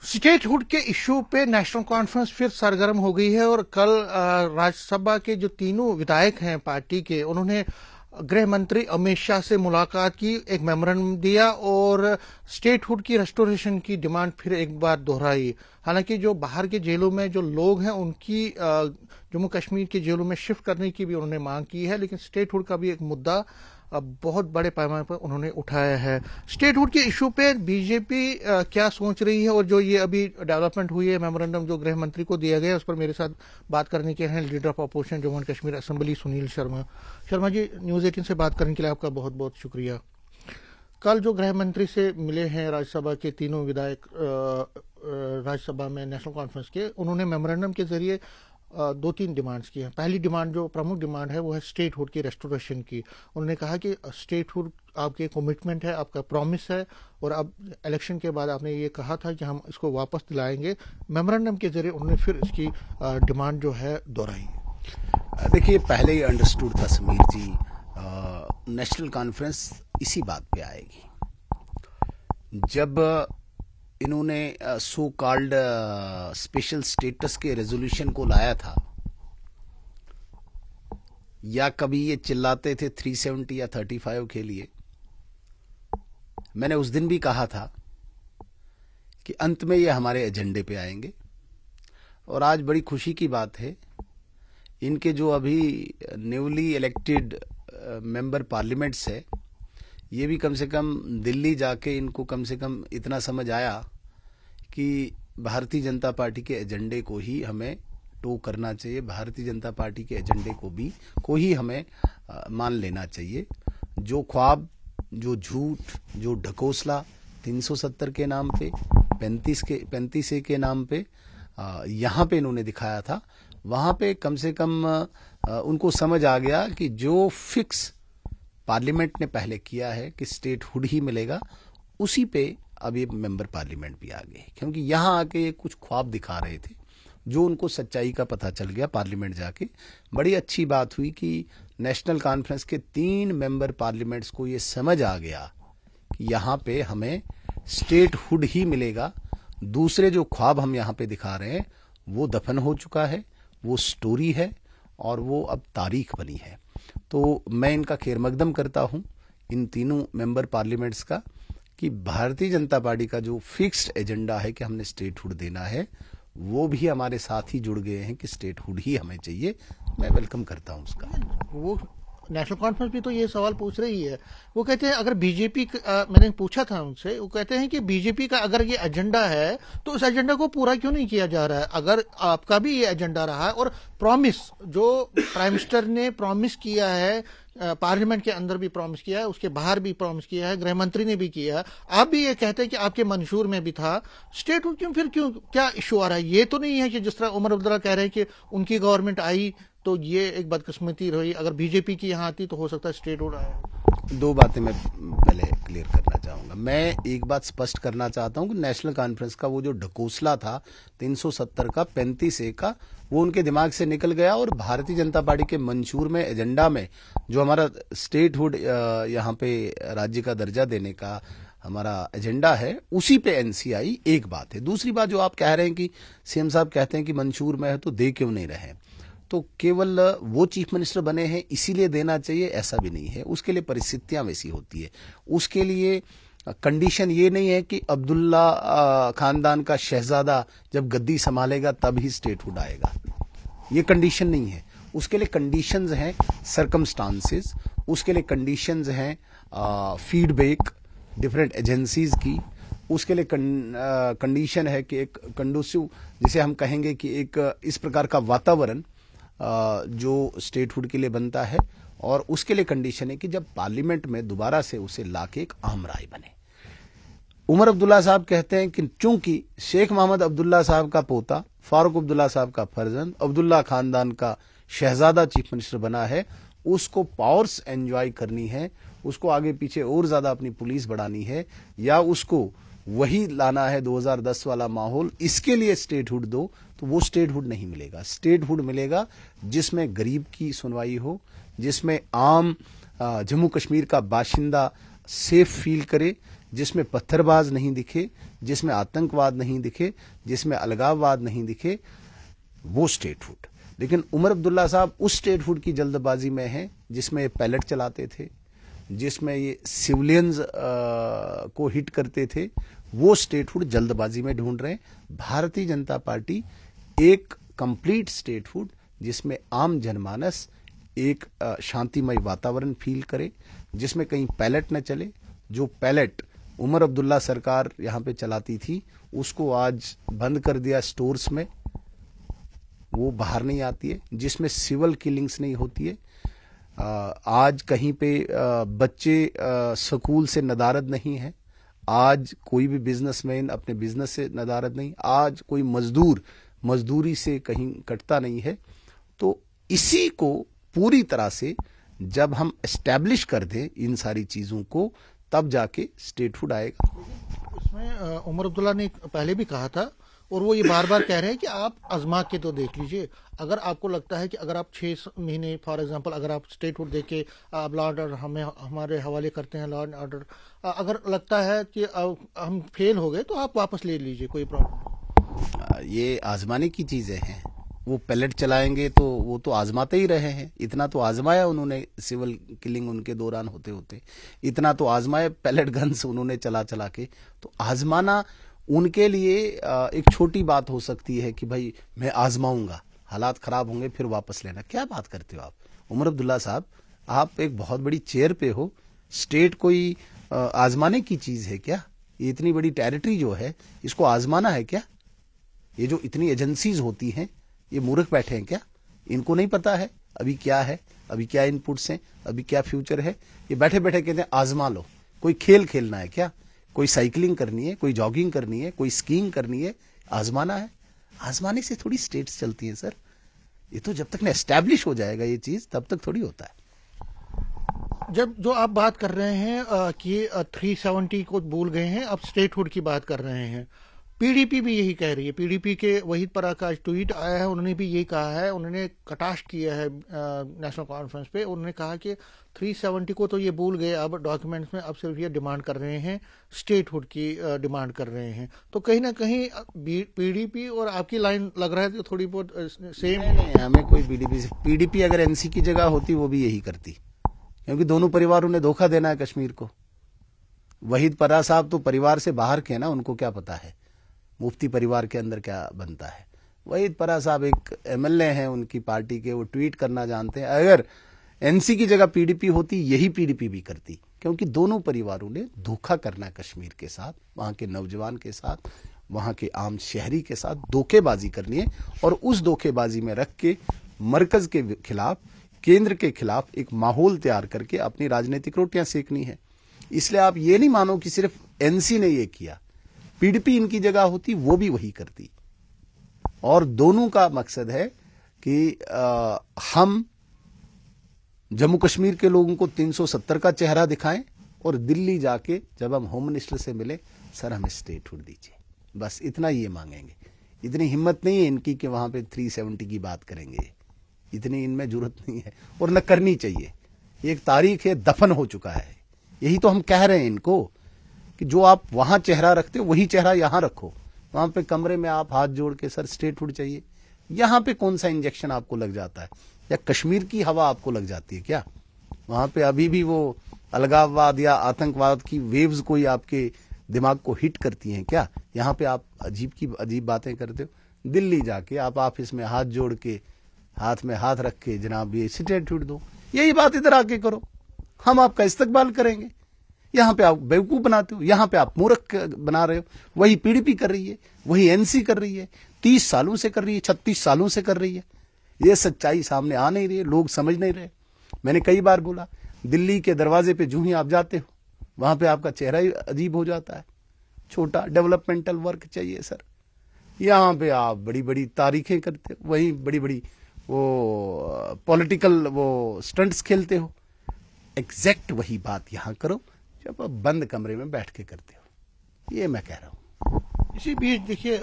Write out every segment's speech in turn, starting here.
Statehood के issue पे national conference फिर सरगर्म हो गई है और कल राज्यसभा के जो तीनों विधायक हैं पार्टी के, उन्होंने गृह मंत्री अमित शाह से मुलाकात की, एक मेमोरेंडम दिया और स्टेटहुड की रेस्टोरेशन की डिमांड फिर एक बार दोहराई। हालांकि जो बाहर के जेलों में जो लोग हैं उनकी जम्मू कश्मीर की जेलों में शिफ्ट करने की भी उन्होंने मांग की है, लेकिन स्टेटहुड का भी एक मुद्दा बहुत बड़े पैमाने पर उन्होंने उठाया है। स्टेटहुड के इशू पे बीजेपी क्या सोच रही है और जो ये अभी डेवलपमेंट हुई है, मेमोरेंडम जो गृह मंत्री को दिया गया, उस पर मेरे साथ बात करने के हैं leader of opposition Jammu and Kashmir assembly Sunil Sharma. Sharma ji, news 18 से बात करने के लिए आपका बहुत बहुत शुक्रिया। कल जो गृह मंत्री से मिले हैं राज्यसभा के तीनों विधायक राज्यसभा में नेशनल कॉन्फ्रेंस के, उन्होंने मेमोरेंडम के जरिए दो तीन डिमांड्स की हैं। पहली डिमांड, जो प्रमुख डिमांड है, वो है स्टेटहुड की रेस्टोरेशन की। उन्होंने कहा कि स्टेटहुड आपके कमिटमेंट है, आपका प्रॉमिस है, और अब इलेक्शन के बाद आपने ये कहा था कि हम इसको वापस दिलाएंगे। मेमोरेंडम के जरिए उन्होंने फिर इसकी डिमांड जो है दोहराई। देखिए, पहले ही अंडरस्टूड था समीर जी, नेशनल कॉन्फ्रेंस इसी बात पे आएगी। जब इन्होंने सो कॉल्ड स्पेशल स्टेटस के रेजोल्यूशन को लाया था, या कभी ये चिल्लाते थे 370 या 35 के लिए, मैंने उस दिन भी कहा था कि अंत में ये हमारे एजेंडे पे आएंगे। और आज बड़ी खुशी की बात है, इनके जो अभी न्यूली इलेक्टेड मेंबर पार्लियामेंट्स है, ये भी कम से कम दिल्ली जाके इनको कम से कम इतना समझ आया कि भारतीय जनता पार्टी के एजेंडे को ही हमें टो करना चाहिए, भारतीय जनता पार्टी के एजेंडे को ही हमें मान लेना चाहिए। जो ख्वाब, जो झूठ, जो ढकोसला 370 के नाम पे, 35 के नाम पे यहाँ पे इन्होंने दिखाया था, वहां पे कम से कम उनको समझ आ गया कि जो फिक्स पार्लियामेंट ने पहले किया है कि स्टेटहुड ही मिलेगा, उसी पे अब ये मेंबर पार्लियामेंट भी आ गए। क्योंकि यहाँ आके ये कुछ ख्वाब दिखा रहे थे, जो उनको सच्चाई का पता चल गया पार्लियामेंट जाके। बड़ी अच्छी बात हुई कि नेशनल कॉन्फ्रेंस के 3 मेंबर पार्लियामेंट्स को ये समझ आ गया कि यहाँ पे हमें स्टेटहुड ही मिलेगा। दूसरे जो ख्वाब हम यहाँ पे दिखा रहे हैं वो दफन हो चुका है, वो स्टोरी है और वो अब तारीख बनी है। तो मैं इनका खैरमकदम करता हूँ, इन तीनों मेंबर पार्लियामेंट्स का, कि भारतीय जनता पार्टी का जो फिक्स्ड एजेंडा है कि हमने स्टेटहुड देना है, वो भी हमारे साथ ही जुड़ गए हैं कि स्टेटहुड ही हमें चाहिए। मैं वेलकम करता हूं उसका। वो नेशनल कॉन्फ्रेंस भी तो ये सवाल पूछ रही है। वो कहते हैं अगर बीजेपी, मैंने पूछा था उनसे, वो कहते हैं कि बीजेपी का अगर ये एजेंडा है तो इस एजेंडा को पूरा क्यों नहीं किया जा रहा है। अगर आपका भी ये एजेंडा रहा है और प्रॉमिस जो प्राइम मिनिस्टर ने प्रॉमिस किया है, पार्लियामेंट के अंदर भी प्रॉमिस किया है, उसके बाहर भी प्रॉमिस किया है, गृह मंत्री ने भी किया है, आप भी ये कहते हैं कि आपके मंशूर में भी था, स्टेटहुड क्यों क्या इशू आ रहा है। ये तो नहीं है कि जिस तरह उमर अब्दुल्ला कह रहे हैं कि उनकी गवर्नमेंट आई तो ये एक बदकिस्मती रही, अगर बीजेपी की यहाँ आती तो हो सकता है स्टेटहुड आया। दो बातें मैं पहले क्लियर करना चाहूंगा। मैं एक बात स्पष्ट करना चाहता हूं कि नेशनल कॉन्फ्रेंस का वो जो ढकोसला था 370 का, 35A का, वो उनके दिमाग से निकल गया और भारतीय जनता पार्टी के मंशूर में, एजेंडा में, जो हमारा स्टेटहुड यहाँ पे राज्य का दर्जा देने का हमारा एजेंडा है, उसी पे एनसी आई। एक बात है। दूसरी बात, जो आप कह रहे हैं कि सीएम साहब कहते हैं कि मंशूर में है तो दे क्यों नहीं रहे, तो केवल वो चीफ मिनिस्टर बने हैं इसीलिए देना चाहिए, ऐसा भी नहीं है। उसके लिए परिस्थितियां वैसी होती है। उसके लिए कंडीशन ये नहीं है कि अब्दुल्ला खानदान का शहजादा जब गद्दी संभालेगा तब ही स्टेटहुड आएगा, ये कंडीशन नहीं है। उसके लिए कंडीशंस हैं सर्कमस्टांसेस, उसके लिए कंडीशंस हैं फीडबैक डिफरेंट एजेंसीज की, उसके लिए कंडीशन है कि एक कंडूसिव, जिसे हम कहेंगे कि एक इस प्रकार का वातावरण जो स्टेटहुड के लिए बनता है, और उसके लिए कंडीशन है कि जब पार्लियामेंट में दोबारा से उसे लाके एक आम राय बने। उमर अब्दुल्ला साहब कहते हैं कि चूंकि शेख मोहम्मद अब्दुल्ला साहब का पोता, फारूक अब्दुल्ला साहब का फर्जंद, अब्दुल्ला खानदान का शहजादा चीफ मिनिस्टर बना है, उसको पावर्स एंजॉय करनी है, उसको आगे पीछे और ज्यादा अपनी पुलिस बढ़ानी है, या उसको वही लाना है 2010 वाला माहौल, इसके लिए स्टेटहुड दो, तो वो स्टेटहुड नहीं मिलेगा। स्टेटहुड मिलेगा जिसमें गरीब की सुनवाई हो, जिसमें आम जम्मू कश्मीर का बाशिंदा सेफ फील करे, जिसमें पत्थरबाज नहीं दिखे, जिसमें आतंकवाद नहीं दिखे, जिसमें अलगाववाद नहीं दिखे, वो स्टेटहुड। लेकिन उमर अब्दुल्ला साहब उस स्टेटहुड की जल्दबाजी में हैं जिसमें ये पैलेट चलाते थे, जिसमें ये सिविलियंस को हिट करते थे, वो स्टेटहुड जल्दबाजी में ढूंढ रहे हैं। भारतीय जनता पार्टी एक कंप्लीट स्टेटहुड जिसमें आम जनमानस एक शांतिमय वातावरण फील करे, जिसमें कहीं पैलेट न चले। जो पैलेट उमर अब्दुल्ला सरकार यहां पे चलाती थी उसको आज बंद कर दिया स्टोर्स में, वो बाहर नहीं आती है। जिसमें सिविल किलिंग्स नहीं होती है। आज कहीं पे बच्चे स्कूल से नदारद नहीं है। आज कोई भी बिजनेसमैन अपने बिजनेस से नदारद नहीं। आज कोई मजदूर मजदूरी से कहीं कटता नहीं है। तो इसी को पूरी तरह से जब हम एस्टैब्लिश कर दें इन सारी चीजों को, तब जाके स्टेटहुड आएगा। इसमें उमर अब्दुल्ला ने पहले भी कहा था और वो ये बार बार कह रहे हैं कि आप आजमा के तो देख लीजिए। अगर आपको लगता है कि अगर आप 6 महीने फॉर एग्जांपल अगर आप स्टेटहुड देख के आप लॉ एंड ऑर्डर हमारे हवाले करते हैं, लॉ एंड ऑर्डर अगर लगता है कि हम फेल हो गए तो आप वापस ले लीजिए, कोई प्रॉब्लम। ये आजमाने की चीजें हैं। वो पैलेट चलाएंगे तो वो तो आजमाते ही रहे हैं। इतना तो आजमाया उन्होंने सिविल किलिंग उनके दौरान होते होते, इतना तो आजमाया पैलेट गन्स उन्होंने चला चला के। तो आजमाना उनके लिए एक छोटी बात हो सकती है कि भाई मैं आजमाऊंगा, हालात खराब होंगे फिर वापस लेना। क्या बात करते हो आप उमर अब्दुल्ला साहब? आप एक बहुत बड़ी चेयर पे हो। स्टेट कोई आजमाने की चीज है क्या? ये इतनी बड़ी टेरिटरी जो है इसको आजमाना है क्या? ये जो इतनी एजेंसीज होती हैं ये मूर्ख बैठे हैं क्या? इनको नहीं पता है अभी क्या है, अभी क्या इनपुट्स हैं, अभी क्या फ्यूचर है? ये बैठे बैठे कहते हैं आजमा लो। कोई खेल खेलना है क्या? कोई साइकिलिंग करनी है, कोई जॉगिंग करनी है, कोई स्कीइंग करनी है, आजमाना है? आजमाने से थोड़ी स्टेट्स चलती हैं सर। ये तो जब तक ना एस्टैब्लिश हो जाएगा ये चीज तब तक थोड़ी होता है। जब जो आप बात कर रहे हैं कि 370 को भूल गए हैं, अब स्टेटहुड की बात कर रहे हैं। पीडीपी भी यही कह रही है। पीडीपी के वहीद परा का ट्वीट आया है, उन्होंने भी यही कहा है। उन्होंने कटाक्ष किया है नेशनल कॉन्फ्रेंस पे। उन्होंने कहा कि 370 को तो ये भूल गए, अब डॉक्यूमेंट्स में अब सिर्फ ये डिमांड कर रहे हैं, स्टेटहुड की डिमांड कर रहे हैं। तो कहीं ना कहीं पीडीपी और आपकी लाइन लग रहा है तो थोड़ी बहुत सेम। नहीं, हमें कोई पीडीपी अगर एनसी की जगह होती वो भी यही करती, क्योंकि दोनों परिवारों ने धोखा देना है कश्मीर को। वहीद परा साहब तो परिवार से बाहर के ना, उनको क्या पता है मुफ्ती परिवार के अंदर क्या बनता है। वहीद परा साहब एक एमएलए हैं उनकी पार्टी के, वो ट्वीट करना जानते हैं। अगर एनसी की जगह पीडीपी होती यही पीडीपी भी करती, क्योंकि दोनों परिवारों ने धोखा करना है कश्मीर के साथ, वहां के नौजवान के साथ, वहां के आम शहरी के साथ धोखेबाजी करनी है। और उस धोखेबाजी में रख के मरकज के खिलाफ, केंद्र के खिलाफ एक माहौल तैयार करके अपनी राजनीतिक रोटियां सेकनी है। इसलिए आप ये नहीं मानो कि सिर्फ एनसी ने ये किया, पीडीपी इनकी जगह होती वो भी वही करती। और दोनों का मकसद है कि हम जम्मू कश्मीर के लोगों को 370 का चेहरा दिखाएं और दिल्ली जाके जब हम होम मिनिस्टर से मिले, सर हमें स्टेटहुड दीजिए, बस इतना ये मांगेंगे। इतनी हिम्मत नहीं है इनकी कि वहां पे 370 की बात करेंगे, इतनी इनमें जरूरत नहीं है और न करनी चाहिए। एक तारीख है, दफन हो चुका है। यही तो हम कह रहे हैं इनको कि जो आप वहां चेहरा रखते हो वही चेहरा यहां रखो। वहां पे कमरे में आप हाथ जोड़ के सर स्टेटहुड चाहिए, यहां पे कौन सा इंजेक्शन आपको लग जाता है? या कश्मीर की हवा आपको लग जाती है क्या? वहां पे अभी भी वो अलगाववाद या आतंकवाद की वेव्स कोई आपके दिमाग को हिट करती हैं क्या? यहां पे आप अजीब बातें करते हो। दिल्ली जाके आप ऑफिस में हाथ जोड़ के, हाथ में हाथ रख के, जनाब ये स्टेटहुड दो, यही बात इधर आके करो, हम आपका इस्तकबाल करेंगे। यहां पे आप बेवकूफ बनाते हो, यहां पे आप मूर्ख बना रहे हो। वही पीडीपी कर रही है, वही एनसी कर रही है, 30 सालों से कर रही है, 36 सालों से कर रही है। ये सच्चाई सामने आ नहीं रही है, लोग समझ नहीं रहे। मैंने कई बार बोला, दिल्ली के दरवाजे पे जूं ही आप जाते हो वहां पे आपका चेहरा ही अजीब हो जाता है। छोटा डेवलपमेंटल वर्क चाहिए सर, यहां पे आप बड़ी बड़ी तारीखें करते हो, वही बड़ी बड़ी वो पॉलिटिकल वो स्टंट्स खेलते हो। एग्जैक्ट वही बात यहां करो जब आप बंद कमरे में बैठ के करते हो। ये मैं कह रहा हूं। इसी बीच देखिए,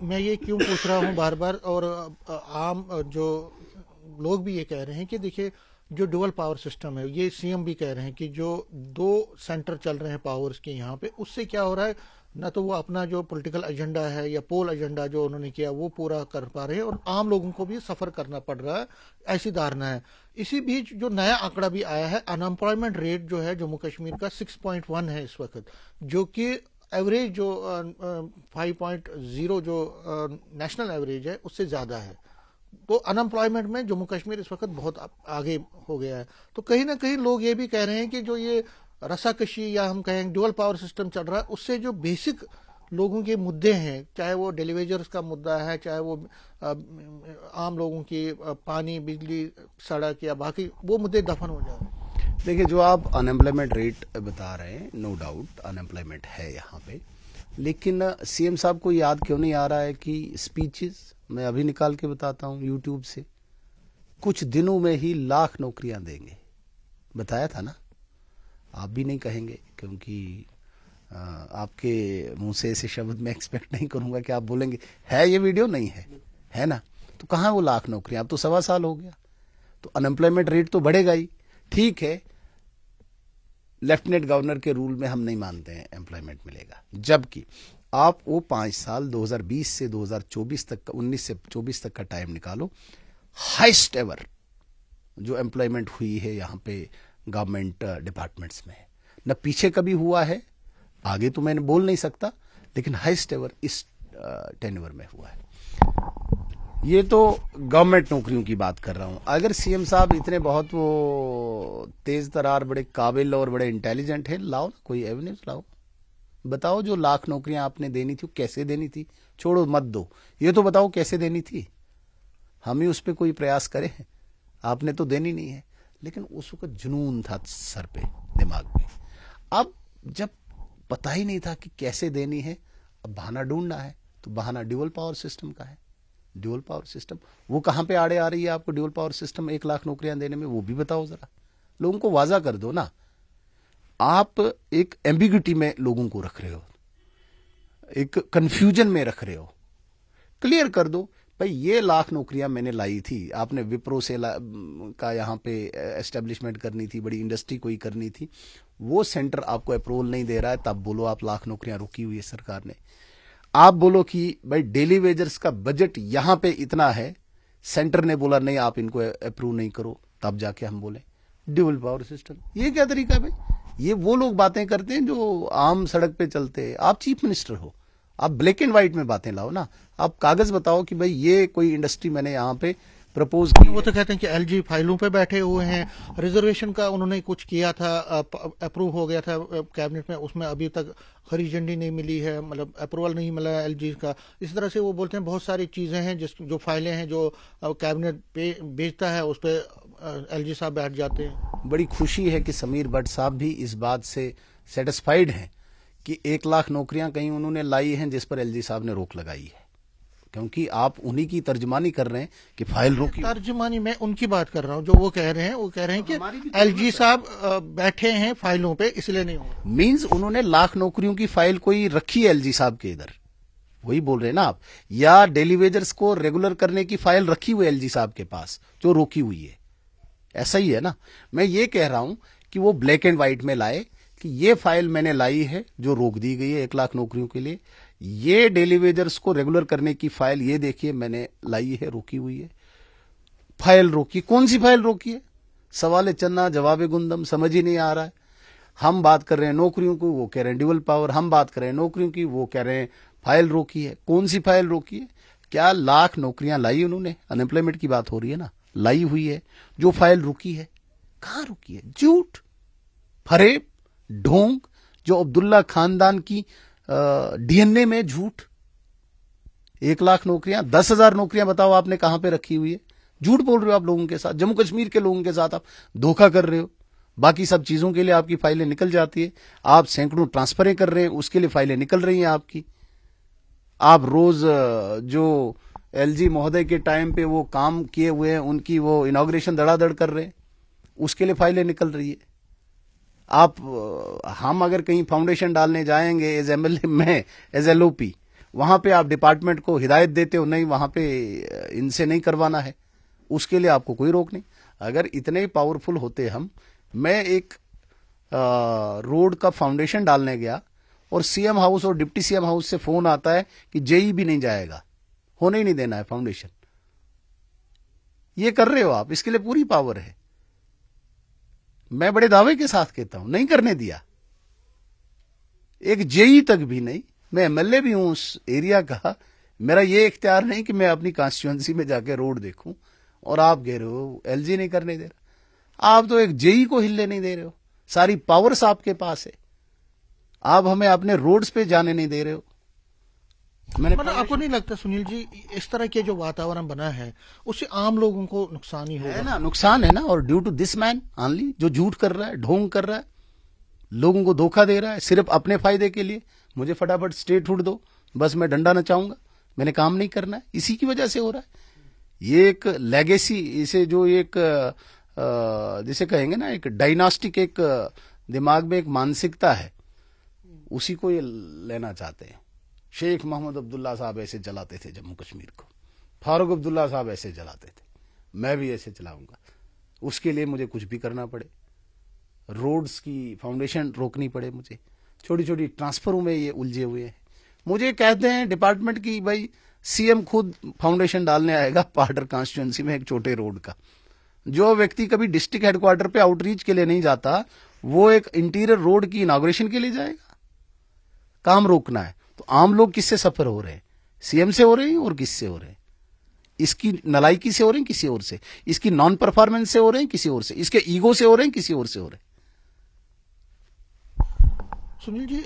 मैं ये क्यों पूछ रहा हूं बार बार, और आम जो लोग भी ये कह रहे हैं कि देखिए जो डुअल पावर सिस्टम है, ये सीएम भी कह रहे हैं कि जो दो सेंटर चल रहे हैं पावर्स के यहाँ पे, उससे क्या हो रहा है, ना तो वो अपना जो पॉलिटिकल एजेंडा है या पोल एजेंडा जो उन्होंने किया वो पूरा कर पा रहे हैं, और आम लोगों को भी सफर करना पड़ रहा है, ऐसी धारणा है। इसी बीच जो नया आंकड़ा भी आया है, अनएम्प्लॉयमेंट रेट जो है जम्मू कश्मीर का 6.1 है इस वक्त, जो कि एवरेज जो 5.0 जो नेशनल एवरेज है उससे ज्यादा है। तो अनएम्प्लॉयमेंट में जम्मू कश्मीर इस वक्त बहुत आगे हो गया है। तो कहीं ना कहीं लोग ये भी कह रहे हैं कि जो ये रसाकशी या हम कहें डुअल पावर सिस्टम चल रहा है, उससे जो बेसिक लोगों के मुद्दे हैं, चाहे वो डेलीवेजर्स का मुद्दा है, चाहे वो आम लोगों की पानी, बिजली, सड़क या बाकी, वो मुद्दे दफन हो जा रहे हैं। देखिए, जो आप अनएम्प्लॉयमेंट रेट बता रहे हैं, नो डाउट अनएम्प्लॉयमेंट है यहाँ पे, लेकिन सीएम साहब को याद क्यों नहीं आ रहा है कि स्पीचेस, मैं अभी निकाल के बताता हूँ यूट्यूब से, कुछ दिनों में ही 1,00,000 नौकरियां देंगे, बताया था ना। आप भी नहीं कहेंगे, क्योंकि आपके मुंह से ऐसे शब्द मैं एक्सपेक्ट नहीं करूंगा कि आप बोलेंगे है ये वीडियो, नहीं है, है ना। तो कहाँ वो 1,00,000 नौकरियां, अब तो 1.25 साल हो गया, तो अनएम्प्लॉयमेंट रेट तो बढ़ेगा ही। ठीक है, लेफ्टिनेंट गवर्नर के रूल में हम नहीं मानते हैं एम्प्लॉयमेंट मिलेगा, जबकि आप वो 5 साल 2020 से 2024 तक, 19 से 24 तक का टाइम निकालो, हाईएस्ट एवर जो एम्प्लॉयमेंट हुई है यहाँ पे गवर्नमेंट डिपार्टमेंट्स में, न पीछे कभी हुआ है, आगे तो मैं बोल नहीं सकता, लेकिन हाईएस्ट एवर इस टेन्योर में हुआ है। ये तो गवर्नमेंट नौकरियों की बात कर रहा हूं। अगर सीएम साहब इतने बहुत वो तेज तरार, बड़े काबिल और बड़े इंटेलिजेंट हैं, लाओ ना कोई एविडेंस लाओ, बताओ जो 1,00,000 नौकरियां आपने देनी थी, कैसे देनी थी, छोड़ो मत दो, ये तो बताओ कैसे देनी थी, हम ही उस पर कोई प्रयास करें। आपने तो देनी नहीं है, लेकिन उस वक्त जुनून था सर पे, दिमाग में। अब जब पता ही नहीं था कि कैसे देनी है, अब बहाना ढूंढना है, तो बहाना ड्यूअल पावर सिस्टम का है। ड्यूअल पावर सिस्टम वो कहां पे आड़े आ रही है आपको, ड्यूअल पावर सिस्टम 1,00,000 नौकरियां देने में, वो भी बताओ जरा, लोगों को वाजा कर दो ना। आप एक एम्बिग्यूटी में लोगों को रख रहे हो, एक कंफ्यूजन में रख रहे हो, क्लियर कर दो भाई, ये 1,00,000 नौकरियां मैंने लाई थी, आपने विप्रो से का यहाँ पे एस्टेब्लिशमेंट करनी थी, बड़ी इंडस्ट्री कोई करनी थी, वो सेंटर आपको अप्रूवल नहीं दे रहा है, तब बोलो आप 1,00,000 नौकरियां रुकी हुई है सरकार ने। आप बोलो कि भाई डेली वेजर्स का बजट यहां पे इतना है, सेंटर ने बोला नहीं आप इनको अप्रूव नहीं करो, तब जाके हम बोले ड्यूअल पावर सिस्टम। ये क्या तरीका है भाई? ये वो लोग बातें करते हैं जो आम सड़क पे चलते हैं। आप चीफ मिनिस्टर हो, आप ब्लैक एंड व्हाइट में बातें लाओ ना, आप कागज बताओ कि भाई ये कोई इंडस्ट्री मैंने यहाँ पे प्रपोज की। वो तो कहते हैं कि एलजी फाइलों पे बैठे हुए हैं, रिजर्वेशन का उन्होंने कुछ किया था, अप्रूव हो गया था कैबिनेट में, उसमें अभी तक हरी झंडी नहीं मिली है, मतलब अप्रूवल नहीं मिला है एलजी का। इस तरह से वो बोलते हैं बहुत सारी चीजें हैं जो फाइलें हैं जो कैबिनेट पे भेजता है, उस पर एलजी साहब बैठ जाते हैं। बड़ी खुशी है कि समीर भट्ट साहब भी इस बात से सेटिस्फाइड हैं कि 1,00,000 नौकरियां कहीं उन्होंने लाई हैं जिस पर एलजी साहब ने रोक लगाई है, क्योंकि आप उन्हीं की तर्जमानी कर रहे हैं कि फाइल रोकी। तर्जमानी मैं उनकी बात कर रहा हूं, जो वो कह रहे हैं, वो कह रहे हैं कि एलजी साहब बैठे हैं फाइलों पे, इसलिए नहीं हो। मींस उन्होंने 1,00,000 नौकरियों की फाइल कोई रखी है एलजी साहब के इधर, वही बोल रहे हैं ना आप, या डेली वेजर्स को रेगुलर करने की फाइल रखी हुई एलजी साहब के पास जो रोकी हुई है, ऐसा ही है ना। मैं ये कह रहा हूं कि वो ब्लैक एंड व्हाइट में लाए कि ये फाइल मैंने लाई है जो रोक दी गई है 1,00,000 नौकरियों के लिए, ये डेली वेजर्स को रेगुलर करने की फाइल ये देखिए मैंने लाई है, रोकी हुई है। फाइल रोकी, कौन सी फाइल रोकी है? सवाल चन्ना जवाब गुंदम, समझ ही नहीं आ रहा है। हम बात कर रहे हैं नौकरियों को, वो कह रहे हैं ड्यूअल पावर, हम बात कर रहे हैं नौकरियों की, वो कह रहे हैं फाइल रोकी है। कौन सी फाइल रोकी है? क्या 1,00,000 नौकरियां लाई उन्होंने? अनएम्प्लॉयमेंट की बात हो रही है ना, लाई हुई है। जो फाइल रुकी है, कहां रुकी है? झूठ, फरेब, ढोंग, जो अब्दुल्ला खानदान की डीएनए में झूठ। 1,00,000 नौकरियां, 10,000 नौकरियां बताओ आपने कहां पे रखी हुई है? झूठ बोल रहे हो आप लोगों के साथ, जम्मू कश्मीर के लोगों के साथ आप धोखा कर रहे हो। बाकी सब चीजों के लिए आपकी फाइलें निकल जाती है, आप सैकड़ों ट्रांसफरें कर रहे हैं, उसके लिए फाइलें निकल रही हैं आपकी। आप रोज जो एलजी महोदय के टाइम पे वो काम किए हुए हैं, उनकी वो इनॉग्रेशन धड़ाधड़ कर रहे हैं, उसके लिए फाइलें निकल रही है। आप हम अगर कहीं फाउंडेशन डालने जाएंगे एज एमएलए में, एज एलओपी, वहां पे आप डिपार्टमेंट को हिदायत देते हो नहीं वहां पे इनसे नहीं करवाना है, उसके लिए आपको कोई रोक नहीं। अगर इतने पावरफुल होते हम, मैं एक रोड का फाउंडेशन डालने गया और सीएम हाउस और डिप्टी सीएम हाउस से फोन आता है कि जेई भी नहीं जाएगा, होने ही नहीं देना है फाउंडेशन। ये कर रहे हो आप, इसके लिए पूरी पावर है। मैं बड़े दावे के साथ कहता हूं, नहीं करने दिया, एक जेई तक भी नहीं। मैं एमएलए भी हूं उस एरिया का, मेरा ये इख्तियार नहीं कि मैं अपनी कॉन्स्टिट्यूएंसी में जाके रोड देखूं, और आप कह रहे हो एलजी नहीं करने दे रहा। आप तो एक जेई को हिलने नहीं दे रहे हो, सारी पावर्स आपके पास है, आप हमें अपने रोड्स पे जाने नहीं दे रहे हो। मतलब आपको नहीं लगता सुनील जी, इस तरह के जो वातावरण बना है उससे आम लोगों को नुकसान ही होगा? ना, नुकसान है ना। और due to this man only, जो झूठ कर रहा है, ढोंग कर रहा है, लोगों को धोखा दे रहा है सिर्फ अपने फायदे के लिए। मुझे फटाफट स्टेटहुड दो, बस मैं डंडा नचाऊंगा, मैंने काम नहीं करना है, इसी की वजह से हो रहा है। ये एक लेगेसी, इसे जो एक जिसे कहेंगे ना, एक डायनास्टिक, एक दिमाग में एक मानसिकता है, उसी को ये लेना चाहते हैं। शेख मोहम्मद अब्दुल्ला साहब ऐसे चलाते थे जम्मू कश्मीर को, फारूक अब्दुल्ला साहब ऐसे चलाते थे, मैं भी ऐसे चलाऊंगा। उसके लिए मुझे कुछ भी करना पड़े, रोड्स की फाउंडेशन रोकनी पड़े, मुझे छोटी छोटी ट्रांसफरों में ये उलझे हुए हैं। मुझे कहते हैं डिपार्टमेंट की, भाई सीएम खुद फाउंडेशन डालने आएगा पार्टर कॉन्स्टिट्यूएंसी में एक छोटे रोड का। जो व्यक्ति कभी डिस्ट्रिक्ट हेडक्वार्टर पे आउटरीच के लिए नहीं जाता, वो एक इंटीरियर रोड की इनॉग्रेशन के लिए जाएगा। काम रोकना है तो आम लोग किससे सफर हो रहे हैं? सीएम से हो रहे हैं और किससे हो रहे हैं? इसकी नलायकी से हो रहे हैं किसी और से, इसकी नॉन परफॉर्मेंस से हो रहे हैं किसी और से, इसके ईगो से हो रहे हैं किसी और से हो रहे हैं। सुनील जी,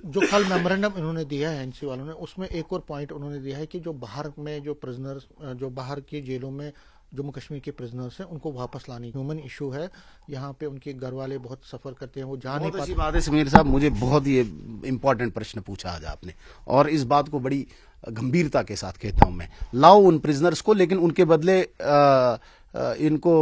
जो कल मेमोरेंडम इन्होंने दिया है एनसी वालों ने, उसमें एक और पॉइंट उन्होंने दिया है कि जो बाहर में जो प्रिजनर्स, जो बाहर की जेलों में जम्मू कश्मीर के प्रिजनर्स हैं, उनको वापस लाने, ह्यूमन इशू है यहाँ पे, उनके घर वाले बहुत सफर करते हैं, वो जा नहीं पाते। बात है समीर साहब, मुझे बहुत ही इंपॉर्टेंट प्रश्न पूछा आज आपने, और इस बात को बड़ी गंभीरता के साथ कहता हूं मैं। लाओ उन प्रिजनर्स को, लेकिन उनके बदले इनको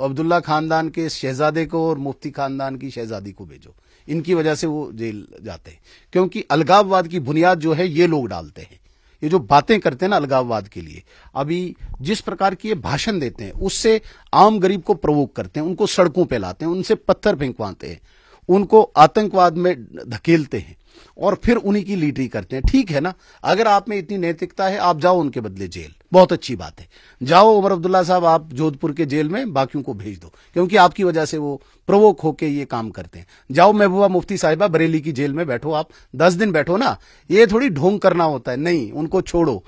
अब्दुल्ला खानदान के शहजादे को और मुफ्ती खानदान की शहजादी को भेजो। इनकी वजह से वो जेल जाते हैं, क्योंकि अलगाववाद की बुनियाद जो है ये लोग डालते हैं। ये जो बातें करते हैं ना अलगाववाद के लिए, अभी जिस प्रकार की ये भाषण देते हैं, उससे आम गरीब को प्रोवोक करते हैं, उनको सड़कों पे लाते हैं, उनसे पत्थर फेंकवाते हैं, उनको आतंकवाद में धकेलते हैं और फिर उन्हीं की लीडरी करते हैं। ठीक है ना, अगर आप में इतनी नैतिकता है, आप जाओ उनके बदले जेल, बहुत अच्छी बात है। जाओ उमर अब्दुल्ला साहब, आप जोधपुर के जेल में बाकियों को भेज दो, क्योंकि आपकी वजह से वो प्रोवोक होके ये काम करते हैं। जाओ महबूबा मुफ्ती साहिबा बरेली की जेल में बैठो, आप 10 दिन बैठो ना, ये थोड़ी ढोंग करना होता है। नहीं, उनको छोड़ो,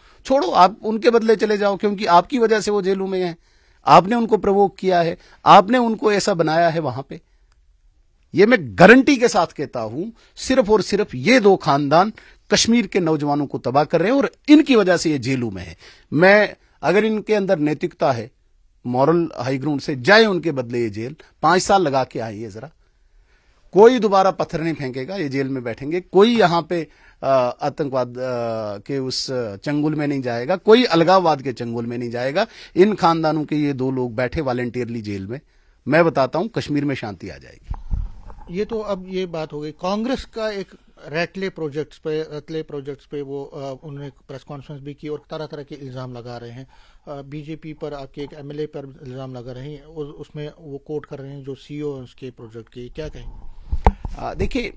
आप उनके बदले चले जाओ, क्योंकि आपकी वजह से वो जेलों में हैं। आपने उनको प्रोवोक किया है, आपने उनको ऐसा बनाया है वहां पे। ये मैं गारंटी के साथ कहता हूं, सिर्फ और सिर्फ ये दो खानदान कश्मीर के नौजवानों को तबाह कर रहे हैं और इनकी वजह से ये जेलों में है। मैं, अगर इनके अंदर नैतिकता है, मॉरल हाई ग्राउंड से जाए उनके बदले ये जेल, 5 साल लगा के आइए जरा। कोई दोबारा पत्थर नहीं फेंकेगा, ये जेल में बैठेंगे। कोई यहां पे आतंकवाद के उस चंगुल में नहीं जाएगा, कोई अलगाववाद के चंगुल में नहीं जाएगा। इन खानदानों के ये 2 लोग बैठे वॉलंटियरली जेल में, मैं बताता हूं कश्मीर में शांति आ जाएगी। ये तो अब ये बात हो गई। कांग्रेस का एक रतले प्रोजेक्ट्स पे वो उन्होंने प्रेस कॉन्फ्रेंस भी की और तरह तरह के इल्जाम लगा रहे हैं। बीजेपी पर, आपके एक एमएलए पर इल्जाम लगा रहे हैं और उसमें वो कोट कर रहे हैं जो सीईओ है उसके प्रोजेक्ट के। क्या कहें? देखिए,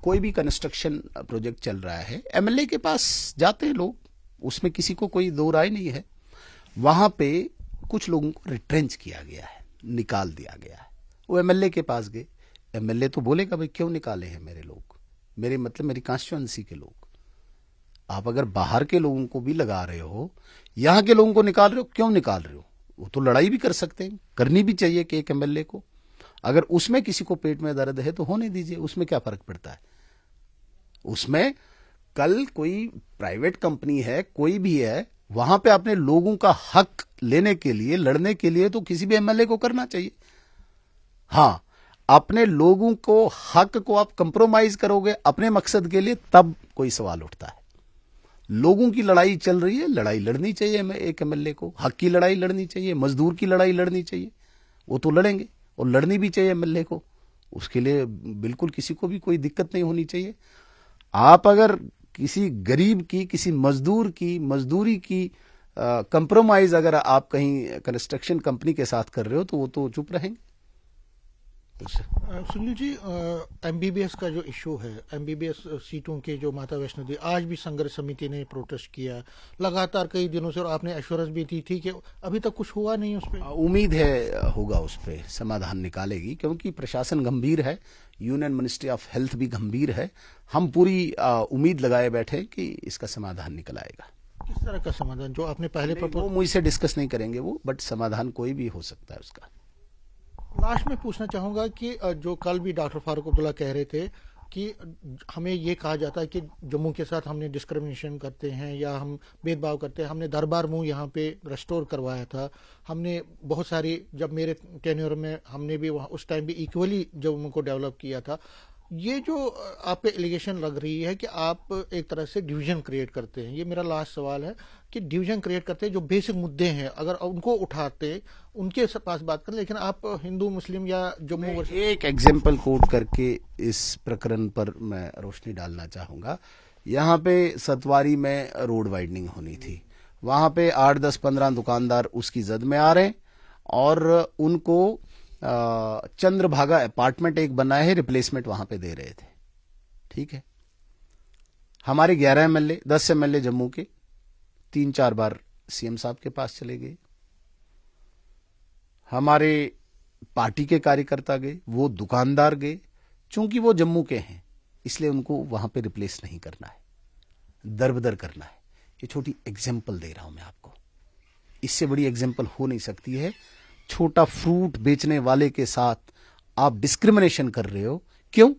कोई भी कंस्ट्रक्शन प्रोजेक्ट चल रहा है, एमएलए के पास जाते हैं लोग, उसमें किसी को कोई दो राय नहीं है। वहां पे कुछ लोगों को रिट्रेंच किया गया है, निकाल दिया गया है। वो एमएलए के पास गए, एमएलए तो बोलेगा भाई क्यों निकाले हैं मेरे लोग, मेरे मतलब मेरी कॉन्स्टिट्यूएंसी के लोग। आप अगर बाहर के लोगों को भी लगा रहे हो, यहां के लोगों को निकाल रहे हो, क्यों निकाल रहे हो? वो तो लड़ाई भी कर सकते हैं, करनी भी चाहिए कि एक एमएलए को, अगर उसमें किसी को पेट में दर्द है तो होने दीजिए, उसमें क्या फर्क पड़ता है। उसमें कल कोई प्राइवेट कंपनी है, कोई भी है, वहां पे अपने लोगों का हक लेने के लिए, लड़ने के लिए तो किसी भी एमएलए को करना चाहिए। हां, अपने लोगों को, हक को आप कंप्रोमाइज करोगे अपने मकसद के लिए, तब कोई सवाल उठता है। लोगों की लड़ाई चल रही है, लड़ाई लड़नी चाहिए एक एमएलए को, हक की लड़ाई लड़नी चाहिए, मजदूर की लड़ाई लड़नी चाहिए, वो तो लड़ेंगे और लड़नी भी चाहिए एमएलए को। उसके लिए बिल्कुल किसी को भी कोई दिक्कत नहीं होनी चाहिए। आप अगर किसी गरीब की, किसी मजदूर की मजदूरी की कंप्रोमाइज अगर आप कहीं कंस्ट्रक्शन कंपनी के साथ कर रहे हो तो वो तो चुप रहेंगे। सुनील जी, एमबीबीएस का जो इशू है, एमबीबीएस सीटों के जो माता वैष्णो देवी, आज भी संघर्ष समिति ने प्रोटेस्ट किया लगातार कई दिनों से, और आपने एश्योरेंस भी दी थी कि अभी तक कुछ हुआ नहीं उस पर। उम्मीद है होगा, उस पर समाधान निकालेगी, क्योंकि प्रशासन गंभीर है, यूनियन मिनिस्ट्री ऑफ हेल्थ भी गंभीर है। हम पूरी उम्मीद लगाए बैठे कि इसका समाधान निकल आएगा। किस तरह का समाधान जो आपने पहले वो मुझसे डिस्कस नहीं करेंगे वो, बट समाधान कोई भी हो सकता है उसका। लास्ट में पूछना चाहूंगा कि जो कल भी डॉक्टर फारूक अब्दुल्ला कह रहे थे कि हमें ये कहा जाता है कि जम्मू के साथ हमने डिस्क्रिमिनेशन करते हैं या हम भेदभाव करते हैं। हमने दरबार मुंह यहाँ पे रेस्टोर करवाया था, हमने बहुत सारी, जब मेरे टेन्योर में हमने भी वहाँ उस टाइम भी इक्वली जम्मू को डेवलप किया था। ये जो आप पे एलिगेशन लग रही है कि आप एक तरह से डिवीजन क्रिएट करते हैं, ये मेरा लास्ट सवाल है कि डिवीजन क्रिएट करते हैं, जो बेसिक मुद्दे हैं अगर उनको उठाते उनके पास बात करें, लेकिन आप हिंदू मुस्लिम या जम्मू। एक एग्जाम्पल कोट करके इस प्रकरण पर मैं रोशनी डालना चाहूंगा। यहाँ पे सतवारी में रोड वाइडनिंग होनी थी, वहां पे 8, 10, 15 दुकानदार उसकी जद में आ रहे और उनको चंद्रभागा अपार्टमेंट एक बना है, रिप्लेसमेंट वहां पे दे रहे थे। ठीक है, हमारे 11 एमएलए 10 एमएलए जम्मू के 3-4 बार सीएम साहब के पास चले गए, हमारे पार्टी के कार्यकर्ता गए, वो दुकानदार गए, चूंकि वो जम्मू के हैं इसलिए उनको वहां पे रिप्लेस नहीं करना है, दरबदर करना है। ये छोटी एग्जाम्पल दे रहा हूं मैं आपको, इससे बड़ी एग्जाम्पल हो नहीं सकती है। छोटा फ्रूट बेचने वाले के साथ आप डिस्क्रिमिनेशन कर रहे हो, क्यों?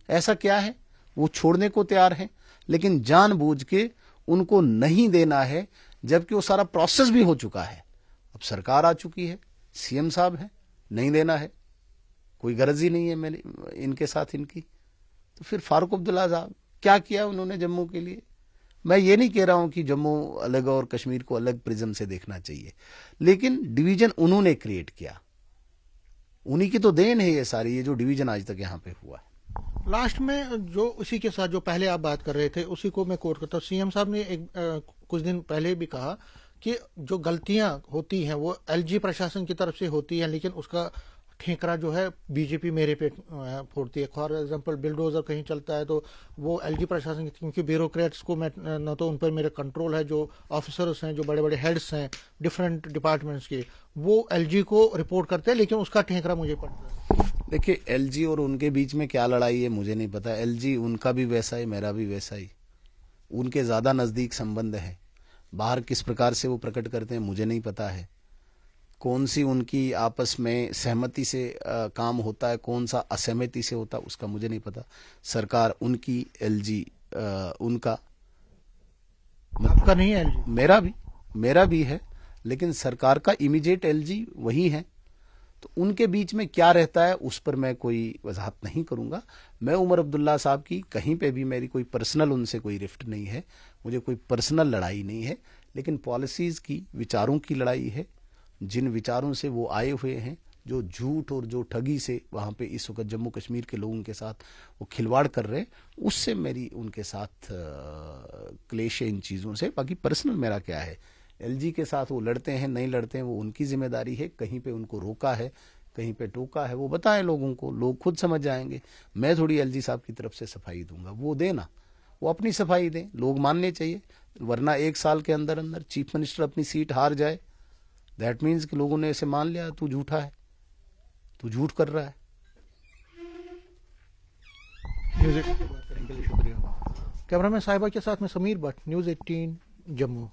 ऐसा क्या है? वो छोड़ने को तैयार है लेकिन जानबूझ के उनको नहीं देना है, जबकि वो सारा प्रोसेस भी हो चुका है। अब सरकार आ चुकी है, सीएम साहब है, नहीं देना है, कोई गरज ही नहीं है मेरे इनके साथ इनकी। तो फिर फारूक अब्दुल्ला साहब क्या किया उन्होंने जम्मू के लिए? मैं ये नहीं कह रहा हूं कि जम्मू अलग और कश्मीर को अलग प्रिज्म से देखना चाहिए, लेकिन डिवीजन उन्होंने क्रिएट किया, उन्हीं की तो देन है ये सारी, ये जो डिवीजन आज तक यहां पे हुआ है। लास्ट में जो उसी के साथ जो पहले आप बात कर रहे थे उसी को मैं कोट करता हूं। सीएम साहब ने कुछ दिन पहले भी कहा कि जो गलतियां होती हैं वो एलजी प्रशासन की तरफ से होती है, लेकिन उसका ठेकरा जो है बीजेपी मेरे पे फोड़ती है। फॉर एग्जांपल बिल्डोजर कहीं चलता है तो वो एलजी प्रशासन की, क्योंकि ब्यूरोक्रेट्स को मैं न तो उन पर मेरा कंट्रोल है, जो ऑफिसर्स हैं, जो बड़े बड़े हेड्स हैं डिफरेंट डिपार्टमेंट्स के, वो एलजी को रिपोर्ट करते हैं, लेकिन उसका ठेकरा मुझे पड़ता है। देखिए, एलजी और उनके बीच में क्या लड़ाई है मुझे नहीं पता। एलजी उनका भी वैसा ही, मेरा भी वैसा ही, उनके ज्यादा नजदीक संबंध है। बाहर किस प्रकार से वो प्रकट करते हैं मुझे नहीं पता है, कौन सी उनकी आपस में सहमति से काम होता है, कौन सा असहमति से होता है उसका मुझे नहीं पता। सरकार उनकी, एलजी उनका, आपका नहीं है एलजी? मेरा भी है, लेकिन सरकार का इमीडिएट एलजी वही है। तो उनके बीच में क्या रहता है उस पर मैं कोई वजाहत नहीं करूंगा। मैं उमर अब्दुल्ला साहब की कहीं पे भी मेरी कोई पर्सनल उनसे कोई रिफ्ट नहीं है, मुझे कोई पर्सनल लड़ाई नहीं है, लेकिन पॉलिसीज की, विचारों की लड़ाई है। जिन विचारों से वो आए हुए हैं, जो झूठ और जो ठगी से वहां पे इस वक्त जम्मू कश्मीर के लोगों के साथ वो खिलवाड़ कर रहे हैं, उससे मेरी उनके साथ क्लेश है इन चीजों से। बाकी पर्सनल मेरा क्या है, एलजी के साथ वो लड़ते हैं नहीं लड़ते हैं वो उनकी जिम्मेदारी है। कहीं पे उनको रोका है, कहीं पे टोका है, वो बताएं लोगों को, लोग खुद समझ जाएंगे। मैं थोड़ी एलजी साहब की तरफ से सफाई दूंगा, वो देना, वो अपनी सफाई दें, लोग मानने चाहिए। वरना 1 साल के अंदर अंदर चीफ मिनिस्टर अपनी सीट हार जाए, दैट मीन्स कि लोगों ने ऐसे मान लिया तू झूठा है, तू झूठ कर रहा है। शुक्रिया। कैमरामैन साहिबा के साथ में समीर भट्ट, न्यूज़ 18 जम्मू।